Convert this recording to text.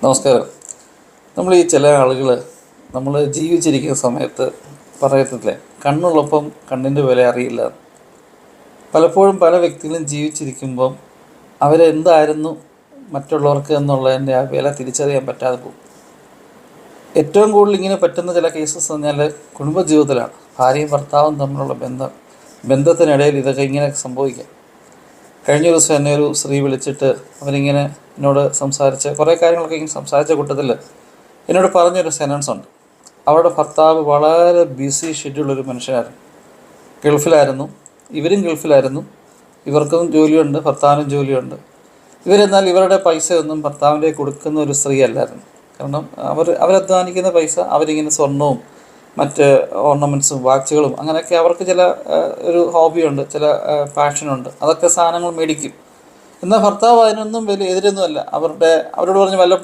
നമസ്കാരം. നമ്മൾ ഈ ചില ആളുകൾ നമ്മൾ ജീവിച്ചിരിക്കുന്ന സമയത്ത് പറയത്തില്ലേ, കണ്ണുള്ളപ്പം കണ്ണിൻ്റെ വില അറിയില്ല. പലപ്പോഴും പല വ്യക്തികളും ജീവിച്ചിരിക്കുമ്പം അവരെന്തായിരുന്നു മറ്റുള്ളവർക്ക് എന്നുള്ളതിൻ്റെ ആ വില തിരിച്ചറിയാൻ പറ്റാതെ പോകും. ഏറ്റവും കൂടുതൽ ഇങ്ങനെ പറ്റുന്ന ചില കേസസ് പറഞ്ഞാൽ കുടുംബജീവിതത്തിലാണ്. ഭാര്യയും ഭർത്താവും തമ്മിലുള്ള ബന്ധത്തിനിടയിൽ ഇതൊക്കെ ഇങ്ങനെ സംഭവിക്കാം. കഴിഞ്ഞ ദിവസം എന്നെ ഒരു സ്ത്രീ വിളിച്ചിട്ട് അവരിങ്ങനെ എന്നോട് സംസാരിച്ച് കുറേ കാര്യങ്ങളൊക്കെ ഇങ്ങനെ സംസാരിച്ച കൂട്ടത്തിൽ എന്നോട് പറഞ്ഞൊരു സെൻറ്റൻസ് ഉണ്ട്. അവരുടെ ഭർത്താവ് വളരെ ബിസി ഷെഡ്യൂളൊരു മനുഷ്യനായിരുന്നു. ഗൾഫിലായിരുന്നു, ഇവരും ഗൾഫിലായിരുന്നു. ഇവർക്കും ജോലിയുണ്ട്, ഭർത്താവിനും ജോലിയുണ്ട്. ഇവരെന്നാൽ ഇവരുടെ പൈസയൊന്നും ഭർത്താവിൻ്റെ കൊടുക്കുന്ന ഒരു സ്ത്രീ അല്ലായിരുന്നു. കാരണം അവരധ്വാനിക്കുന്ന പൈസ അവരിങ്ങനെ സ്വർണവും മറ്റ് ഓർണമെൻറ്റ്സും വാച്ചുകളും അങ്ങനെയൊക്കെ അവർക്ക് ചില ഒരു ഹോബിയുണ്ട്, ചില പാഷനുണ്ട്, അതൊക്കെ സാധനങ്ങൾ മേടിക്കും. എന്നാൽ ഭർത്താവ് അതിനൊന്നും വലിയ എതിരൊന്നുമല്ല. അവരോട് പറഞ്ഞ് വല്ല